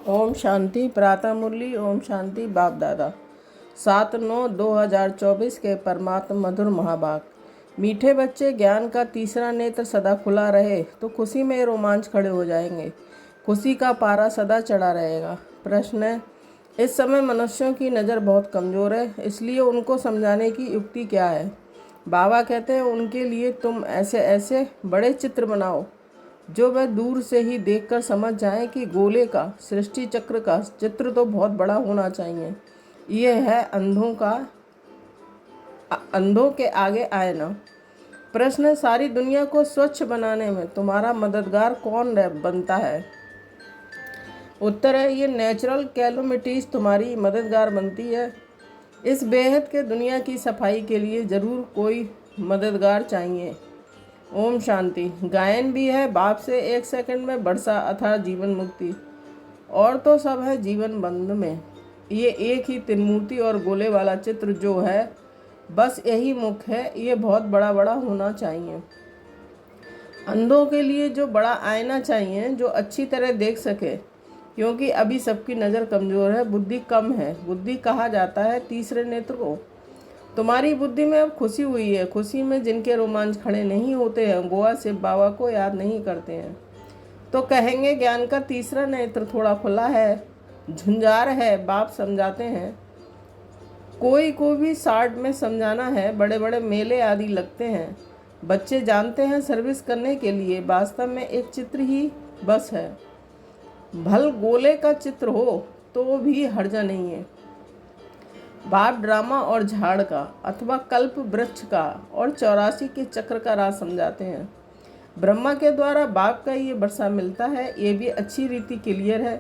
ओम शांति। प्रातः मुरली। ओम शांति। बाप दादा 7/9/2024 के परमात्मा मधुर महाभाग। मीठे बच्चे, ज्ञान का तीसरा नेत्र सदा खुला रहे तो खुशी में रोमांच खड़े हो जाएंगे। खुशी का पारा सदा चढ़ा रहेगा। प्रश्न है, इस समय मनुष्यों की नज़र बहुत कमज़ोर है, इसलिए उनको समझाने की युक्ति क्या है? बाबा कहते हैं, उनके लिए तुम ऐसे ऐसे बड़े चित्र बनाओ जो वह दूर से ही देखकर समझ जाएं कि गोले का, सृष्टि चक्र का चित्र तो बहुत बड़ा होना चाहिए। ये है अंधों के आगे आईना। प्रश्न, सारी दुनिया को स्वच्छ बनाने में तुम्हारा मददगार कौन बनता है? उत्तर है, ये नेचुरल कैलोमिटीज तुम्हारी मददगार बनती है। इस बेहद के दुनिया की सफाई के लिए ज़रूर कोई मददगार चाहिए। ओम शांति। गायन भी है, बाप से 1 सेकंड में बरसा अथाह जीवन मुक्ति, और तो सब है जीवन बंध में। ये एक ही त्रिमूर्ति और गोले वाला चित्र जो है, बस यही मुख्य है। ये बहुत बड़ा बड़ा होना चाहिए। अंधों के लिए जो बड़ा आईना चाहिए, जो अच्छी तरह देख सके, क्योंकि अभी सबकी नज़र कमज़ोर है, बुद्धि कम है। बुद्धि कहा जाता है तीसरे नेत्र को। तुम्हारी बुद्धि में अब खुशी हुई है। खुशी में जिनके रोमांच खड़े नहीं होते हैं, गोवा से बाबा को याद नहीं करते हैं, तो कहेंगे ज्ञान का तीसरा नेत्र थोड़ा खुला है, झुंझार है। बाप समझाते हैं, कोई को भी 60 में समझाना है। बड़े बड़े मेले आदि लगते हैं। बच्चे जानते हैं सर्विस करने के लिए वास्तव में एक चित्र ही बस है। भल गोले का चित्र हो तो भी हर्जा नहीं है। बाप ड्रामा और झाड़ का अथवा कल्प वृक्ष का और 84 के चक्र का राज समझाते हैं। ब्रह्मा के द्वारा बाप का ये वर्षा मिलता है। ये भी अच्छी रीति क्लियर है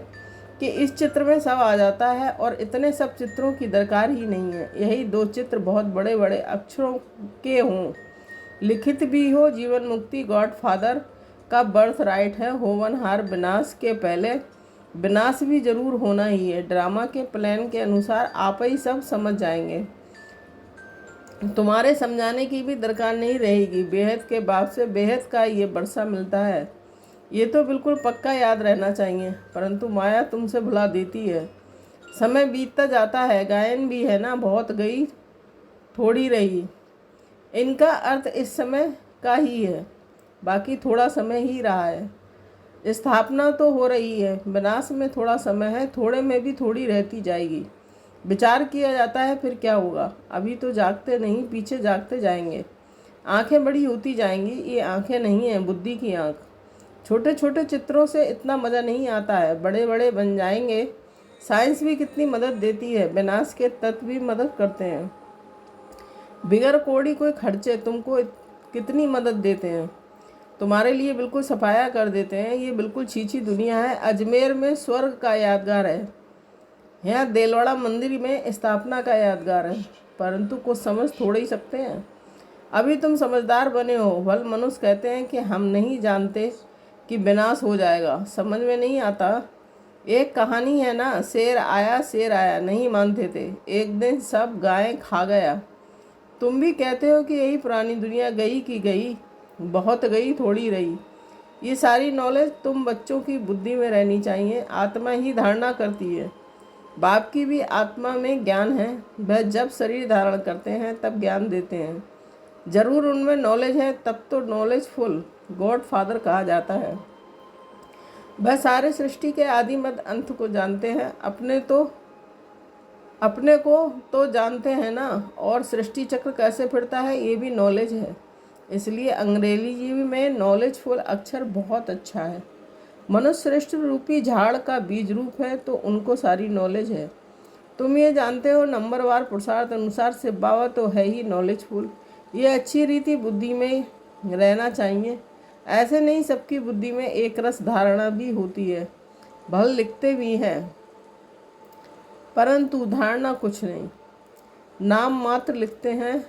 कि इस चित्र में सब आ जाता है और इतने सब चित्रों की दरकार ही नहीं है। यही 2 चित्र बहुत बड़े बड़े अक्षरों के हों, लिखित भी हो। जीवन मुक्ति गॉड फादर का बर्थ राइट है। होवनहार विनाश के पहले विनाश भी जरूर होना ही है। ड्रामा के प्लान के अनुसार आप ही सब समझ जाएंगे। तुम्हारे समझाने की भी दरकार नहीं रहेगी। बेहद के बाप से बेहद का ये वर्षा मिलता है, ये तो बिल्कुल पक्का याद रहना चाहिए। परंतु माया तुमसे भुला देती है। समय बीतता जाता है। गायन भी है ना, बहुत गई थोड़ी रही। इनका अर्थ इस समय का ही है, बाकी थोड़ा समय ही रहा है। स्थापना तो हो रही है, विनाश में थोड़ा समय है, थोड़े में भी थोड़ी रहती जाएगी। विचार किया जाता है फिर क्या होगा। अभी तो जागते नहीं, पीछे जागते जाएंगे। आंखें बड़ी होती जाएंगी। ये आंखें नहीं हैं, बुद्धि की आंख। छोटे छोटे चित्रों से इतना मज़ा नहीं आता है, बड़े बड़े बन जाएंगे। साइंस भी कितनी मदद देती है, विनाश के तत्व भी मदद करते हैं। बिगर कोड़ी कोई खर्चे तुमको कितनी मदद देते हैं, तुम्हारे लिए बिल्कुल सफाया कर देते हैं। ये बिल्कुल छीछी दुनिया है। अजमेर में स्वर्ग का यादगार है, यहाँ देलवाड़ा मंदिर में स्थापना का यादगार है। परंतु कुछ समझ थोड़े ही सकते हैं। अभी तुम समझदार बने हो। भल मनुष्य कहते हैं कि हम नहीं जानते कि विनाश हो जाएगा। समझ में नहीं आता। एक कहानी है ना, शेर आया नहीं मानते थे, एक दिन सब गायें खा गया। तुम भी कहते हो कि यही पुरानी दुनिया गई की गई, बहुत गई थोड़ी रही। ये सारी नॉलेज तुम बच्चों की बुद्धि में रहनी चाहिए। आत्मा ही धारणा करती है। बाप की भी आत्मा में ज्ञान है। वह जब शरीर धारण करते हैं तब ज्ञान देते हैं। जरूर उनमें नॉलेज है, तब तो नॉलेजफुल गॉड फादर कहा जाता है। वह सारे सृष्टि के आदि मध्य अंत को जानते हैं। अपने को तो जानते हैं ना, और सृष्टि चक्र कैसे फिरता है ये भी नॉलेज है। इसलिए अंग्रेजी में नॉलेजफुल अक्षर बहुत अच्छा है। मनुष्य श्रेष्ठ रूपी झाड़ का बीज रूप है, तो उनको सारी नॉलेज है। तुम ये जानते हो, नंबरवार पुरुषार्थ अनुसार से बाबा तो है ही नॉलेजफुल। ये अच्छी रीति बुद्धि में रहना चाहिए। ऐसे नहीं सबकी बुद्धि में एक रस धारणा भी होती है। भल लिखते भी हैं, परंतु धारणा कुछ नहीं, नाम मात्र लिखते हैं।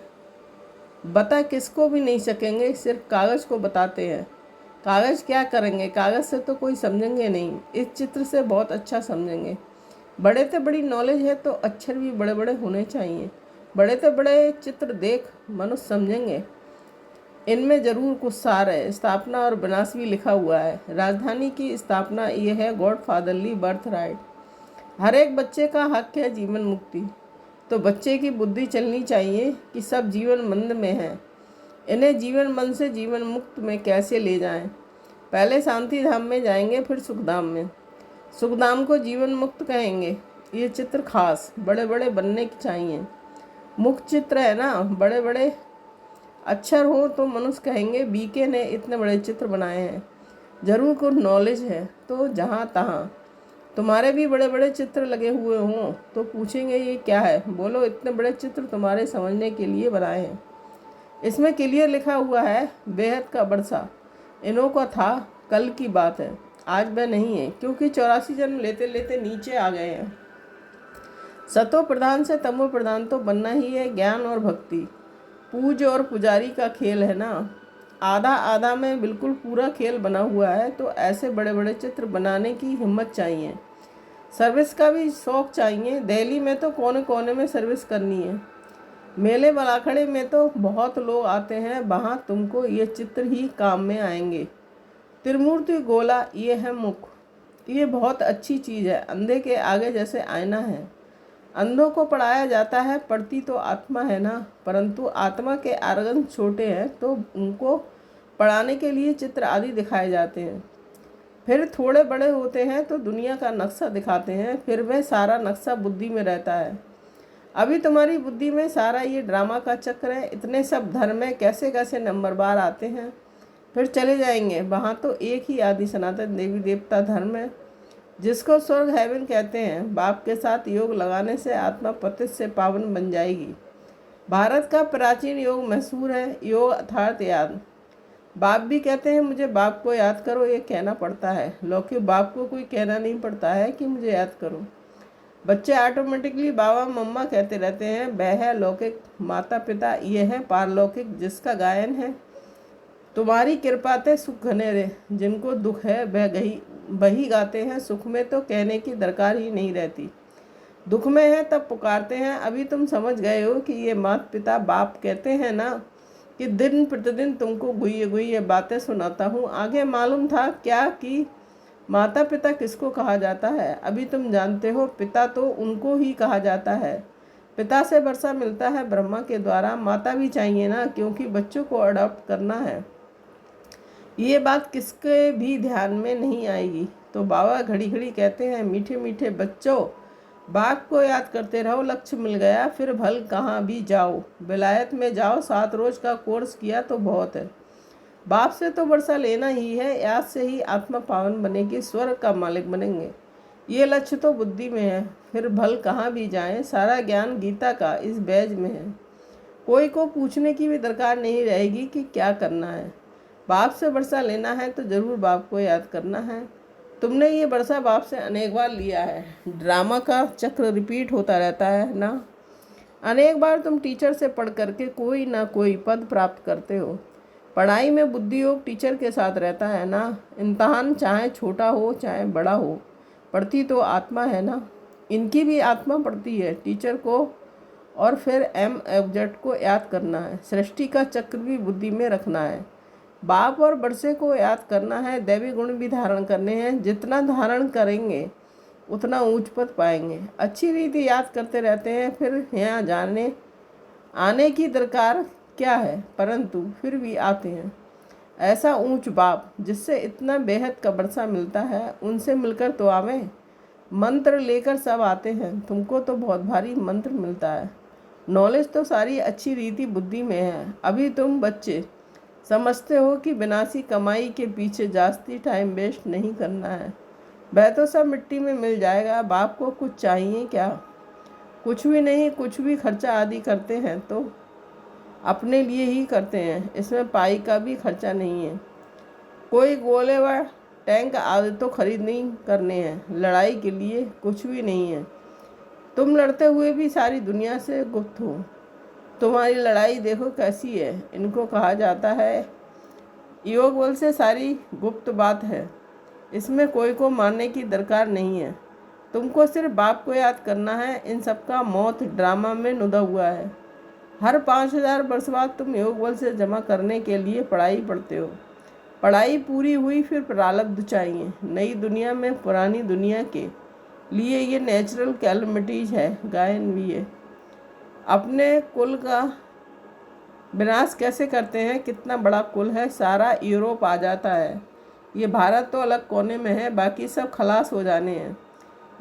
बता किसको भी नहीं सकेंगे, सिर्फ कागज़ को बताते हैं। कागज़ क्या करेंगे, कागज़ से तो कोई समझेंगे नहीं, इस चित्र से बहुत अच्छा समझेंगे। बड़े से बड़ी नॉलेज है तो अक्षर भी बड़े बड़े होने चाहिए। बड़े से बड़े चित्र देख मनुष्य समझेंगे। इनमें जरूर कुछ सार है। स्थापना और विनाश भी लिखा हुआ है। राजधानी की स्थापना ये है गॉड फादरली बर्थ राइट। हर एक बच्चे का हक है जीवन मुक्ति। तो बच्चे की बुद्धि चलनी चाहिए कि सब जीवन बंध में है, इन्हें जीवन बंध से जीवन मुक्त में कैसे ले जाएं। पहले शांति धाम में जाएंगे, फिर सुखधाम में। सुखधाम को जीवन मुक्त कहेंगे। ये चित्र खास बड़े बड़े बनने चाहिए। मुख चित्र है ना, बड़े बड़े अक्षर हो तो मनुष्य कहेंगे बीके ने इतने बड़े चित्र बनाए हैं। जरूर कुछ नॉलेज है। तो जहाँ तहाँ तुम्हारे भी बड़े बड़े चित्र लगे हुए हों तो पूछेंगे ये क्या है। बोलो इतने बड़े चित्र तुम्हारे समझने के लिए बनाए हैं। इसमें क्लियर लिखा हुआ है बेहद का बरसा। इन्हों का था, कल की बात है, आज वह नहीं है, क्योंकि 84 जन्म लेते लेते नीचे आ गए हैं। सतो प्रधान से तमो प्रधान तो बनना ही है। ज्ञान और भक्ति पूज और पुजारी का खेल है ना। आधा आधा में बिल्कुल पूरा खेल बना हुआ है। तो ऐसे बड़े बड़े चित्र बनाने की हिम्मत चाहिए। सर्विस का भी शौक चाहिए। दिल्ली में तो कोने कोने में सर्विस करनी है। मेले बलाखड़े में तो बहुत लोग आते हैं, वहाँ तुमको ये चित्र ही काम में आएंगे। त्रिमूर्ति गोला ये है मुख। ये बहुत अच्छी चीज़ है। अंधे के आगे जैसे आईना है। अंधों को पढ़ाया जाता है, पढ़ती तो आत्मा है ना। परंतु आत्मा के आर्गन छोटे हैं तो उनको पढ़ाने के लिए चित्र आदि दिखाए जाते हैं। फिर थोड़े बड़े होते हैं तो दुनिया का नक्शा दिखाते हैं। फिर वह सारा नक्शा बुद्धि में रहता है। अभी तुम्हारी बुद्धि में सारा ये ड्रामा का चक्र है। इतने सब धर्म में कैसे कैसे नंबर बार आते हैं, फिर चले जाएंगे। वहाँ तो एक ही आदि सनातन देवी देवता धर्म है, जिसको स्वर्ग हेवन कहते हैं। बाप के साथ योग लगाने से आत्मा पतित से पावन बन जाएगी। भारत का प्राचीन योग मशहूर है, योग अर्थात याद। बाप भी कहते हैं मुझे बाप को याद करो, ये कहना पड़ता है। लौकिक बाप को कोई कहना नहीं पड़ता है कि मुझे याद करो। बच्चे ऑटोमेटिकली बाबा मम्मा कहते रहते हैं। वह है लौकिक माता पिता, ये है पारलौकिक जिसका गायन है। तुम्हारी कृपा ते सुख घने रे। जिनको दुख है वही गाते हैं। सुख में तो कहने की दरकार ही नहीं रहती। दुख में है तब पुकारते हैं। अभी तुम समझ गए हो कि ये माता पिता बाप कहते हैं ना कि दिन प्रतिदिन तुमको गुइये बातें सुनाता हूँ। आगे मालूम था क्या कि माता पिता किसको कहा जाता है? अभी तुम जानते हो। पिता तो उनको ही कहा जाता है। पिता से वर्षा मिलता है ब्रह्मा के द्वारा। माता भी चाहिए ना, क्योंकि बच्चों को अडॉप्ट करना है। ये बात किसके भी ध्यान में नहीं आएगी। तो बाबा घड़ी घड़ी कहते हैं मीठे मीठे बच्चों, बाप को याद करते रहो। लक्ष्य मिल गया फिर भल कहाँ भी जाओ। विलायत में जाओ, 7 रोज का कोर्स किया तो बहुत है। बाप से तो वर्षा लेना ही है। याद से ही आत्मा पावन बनेगी, स्वर्ग का मालिक बनेंगे। ये लक्ष्य तो बुद्धि में है। फिर भल कहाँ भी जाएं। सारा ज्ञान गीता का इस बैज में है। कोई को पूछने की भी दरकार नहीं रहेगी कि क्या करना है। बाप से वर्षा लेना है तो ज़रूर बाप को याद करना है। तुमने ये वर्षा बाप से अनेक बार लिया है। ड्रामा का चक्र रिपीट होता रहता है ना। अनेक बार तुम टीचर से पढ़ करके कोई ना कोई पद प्राप्त करते हो। पढ़ाई में बुद्धि योग टीचर के साथ रहता है ना। इम्तहान चाहे छोटा हो चाहे बड़ा हो, पढ़ती तो आत्मा है ना। इनकी भी आत्मा पढ़ती है टीचर को। और फिर ऑब्जेक्ट को याद करना है। सृष्टि का चक्र भी बुद्धि में रखना है। बाप और वर्षे को याद करना है। दैवी गुण भी धारण करने हैं। जितना धारण करेंगे उतना ऊंच पद पाएंगे। अच्छी रीति याद करते रहते हैं। फिर यहाँ जाने आने की दरकार क्या है, परंतु फिर भी आते हैं। ऐसा ऊंच बाप जिससे इतना बेहद का वर्षा मिलता है, उनसे मिलकर तो आवे। मंत्र लेकर सब आते हैं। तुमको तो बहुत भारी मंत्र मिलता है। नॉलेज तो सारी अच्छी रीति बुद्धि में है। अभी तुम बच्चे समझते हो कि विनाशी कमाई के पीछे जास्ती टाइम वेस्ट नहीं करना है। वह तो सब मिट्टी में मिल जाएगा। बाप को कुछ चाहिए क्या? कुछ भी नहीं। कुछ भी खर्चा आदि करते हैं तो अपने लिए ही करते हैं। इसमें पाई का भी खर्चा नहीं है। कोई गोले व टैंक आदि तो खरीद नहीं करने हैं। लड़ाई के लिए कुछ भी नहीं है। तुम लड़ते हुए भी सारी दुनिया से गुप्त हो। तुम्हारी लड़ाई देखो कैसी है। इनको कहा जाता है योग बल से सारी गुप्त बात है। इसमें कोई को मारने की दरकार नहीं है। तुमको सिर्फ बाप को याद करना है। इन सब का मौत ड्रामा में नुदा हुआ है। हर 5000 वर्ष बाद तुम योग बल से जमा करने के लिए पढ़ाई पढ़ते हो। पढ़ाई पूरी हुई, फिर प्रारब्ध चाहिए। नई दुनिया में पुरानी दुनिया के लिए ये नेचुरल कैलमिटीज है। गायन भी है। अपने कुल का विनाश कैसे करते हैं? कितना बड़ा कुल है, सारा यूरोप आ जाता है। ये भारत तो अलग कोने में है, बाकी सब खलास हो जाने हैं।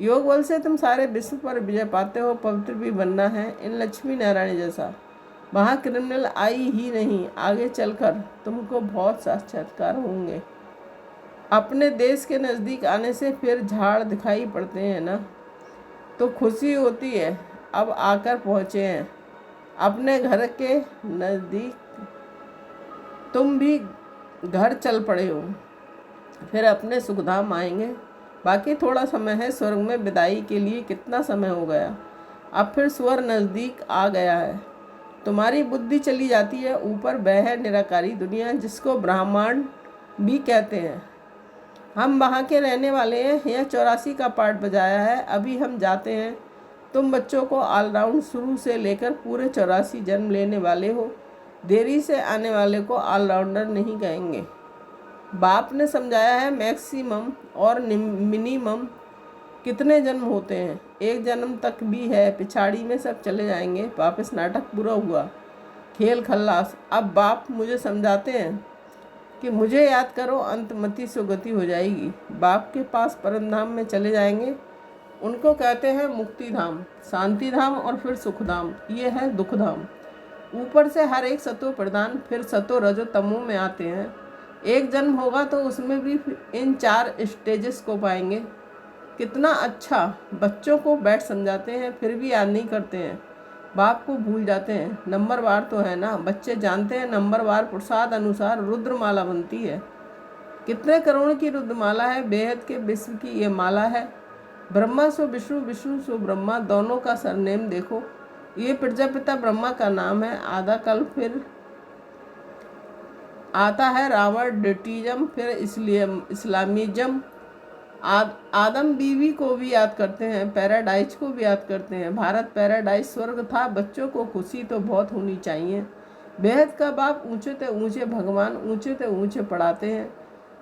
योग बल से तुम सारे विश्व पर विजय पाते हो। पवित्र भी बनना है इन लक्ष्मी नारायण जैसा। वहाँ क्रिमिनल आई ही नहीं। आगे चलकर तुमको बहुत साक्षात्कार होंगे। अपने देश के नज़दीक आने से फिर झाड़ दिखाई पड़ते हैं ना, तो खुशी होती है। अब आकर पहुँचे हैं अपने घर के नज़दीक। तुम भी घर चल पड़े हो, फिर अपने सुखधाम आएंगे। बाकी थोड़ा समय है स्वर्ग में विदाई के लिए। कितना समय हो गया, अब फिर स्वर्ग नज़दीक आ गया है। तुम्हारी बुद्धि चली जाती है ऊपर। वह है निराकारी दुनिया, जिसको ब्रह्मांड भी कहते हैं। हम वहाँ के रहने वाले हैं। यह 84 का पार्ट बजाया है। अभी हम जाते हैं। तुम बच्चों को ऑलराउंड शुरू से लेकर पूरे 84 जन्म लेने वाले हो। देरी से आने वाले को ऑलराउंडर नहीं कहेंगे। बाप ने समझाया है मैक्सिमम और मिनिमम कितने जन्म होते हैं। एक जन्म तक भी है, पिछाड़ी में सब चले जाएंगे। वापस नाटक पूरा हुआ, खेल खल्लास। अब बाप मुझे समझाते हैं कि मुझे याद करो, अंतमति सुगति हो जाएगी। बाप के पास परमधाम में चले जाएंगे। उनको कहते हैं मुक्ति धाम, शांति धाम और फिर सुखधाम। ये है दुख धाम। ऊपर से हर एक सतो प्रधान, फिर सतो रजो तमो में आते हैं। एक जन्म होगा तो उसमें भी इन 4 स्टेजेस को पाएंगे। कितना अच्छा। बच्चों को बैठ समझाते हैं, फिर भी याद नहीं करते हैं। बाप को भूल जाते हैं। नंबरवार तो है ना, बच्चे जानते हैं नंबरवार प्रसाद अनुसार रुद्रमाला बनती है। कितने करोड़ की रुद्रमाला है। बेहद के विश्व की ये माला है। ब्रह्मा सो विष्णु, विष्णु सो ब्रह्मा, दोनों का सरनेम देखो। ये प्रजापिता ब्रह्मा का नाम है। आधा कल फिर आता है रावण डिटिज्म, फिर इसलिए इस्लामिज्म। आदम बीवी को भी याद करते हैं, पैराडाइज को भी याद करते हैं। भारत पैराडाइज स्वर्ग था। बच्चों को खुशी तो बहुत होनी चाहिए। बेहद का बाप ऊंचे ते ऊंचे भगवान, ऊंचे ते ऊंचे पढ़ाते हैं।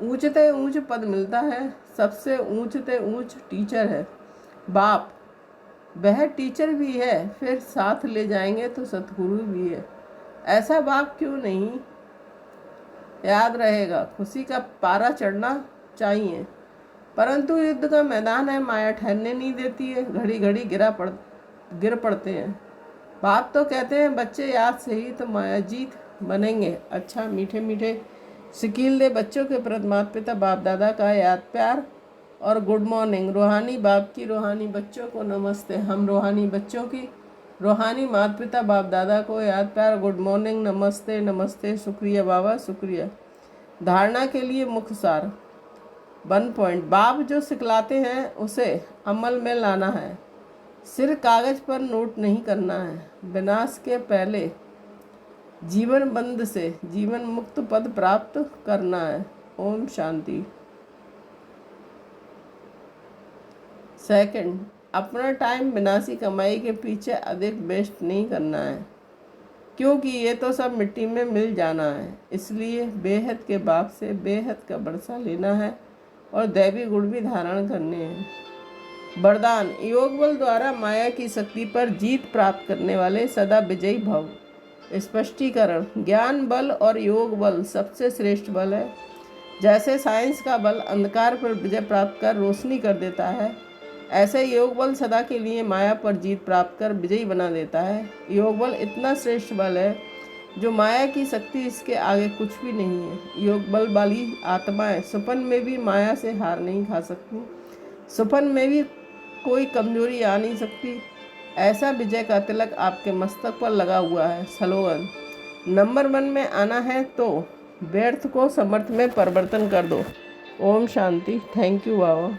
ऊंचे ते ऊंचे पद मिलता है। सबसे ऊंचे ते ऊंच टीचर है बाप। वह टीचर भी है, फिर साथ ले जाएंगे तो सतगुरु भी है। ऐसा बाप क्यों नहीं याद रहेगा। खुशी का पारा चढ़ना चाहिए, परंतु युद्ध का मैदान है। माया ठहरने नहीं देती है। घड़ी घड़ी गिर पड़ते हैं। बाप तो कहते हैं बच्चे याद से ही तो माया जीत बनेंगे। अच्छा, मीठे मीठे सिकील दे बच्चों के प्रति माता पिता बाप दादा का याद प्यार और गुड मॉर्निंग। रूहानी बाप की रूहानी बच्चों को नमस्ते। हम रूहानी बच्चों की रूहानी माता पिता बाप दादा को याद प्यार, गुड मॉर्निंग, नमस्ते नमस्ते, शुक्रिया बाबा शुक्रिया। धारणा के लिए मुख्य सार 1 पॉइंट। बाप जो सिखलाते हैं उसे अमल में लाना है। सिर्फ कागज पर नोट नहीं करना है। विनाश के पहले जीवन बंद से जीवन मुक्त पद प्राप्त करना है। ओम शांति। सेकंड, अपना टाइम विनाशी कमाई के पीछे अधिक वेस्ट नहीं करना है, क्योंकि ये तो सब मिट्टी में मिल जाना है। इसलिए बेहद के बाप से बेहद का बरसा लेना है और दैवी गुण भी धारण करने हैं। वरदान, योग बल द्वारा माया की शक्ति पर जीत प्राप्त करने वाले सदा विजयी भव। स्पष्टीकरण, ज्ञान बल और योग बल सबसे श्रेष्ठ बल है। जैसे साइंस का बल अंधकार पर विजय प्राप्त कर रोशनी कर देता है, ऐसे योग बल सदा के लिए माया पर जीत प्राप्त कर विजयी बना देता है। योग बल इतना श्रेष्ठ बल है जो माया की शक्ति इसके आगे कुछ भी नहीं है। योग बल वाली आत्माएं सपन में भी माया से हार नहीं खा सकती। सपन में भी कोई कमजोरी आ नहीं सकती। ऐसा विजय का तिलक आपके मस्तक पर लगा हुआ है। स्लोगन, नंबर 1 में आना है तो व्यर्थ को समर्थ में परिवर्तन कर दो। ओम शांति। Thank you Baba.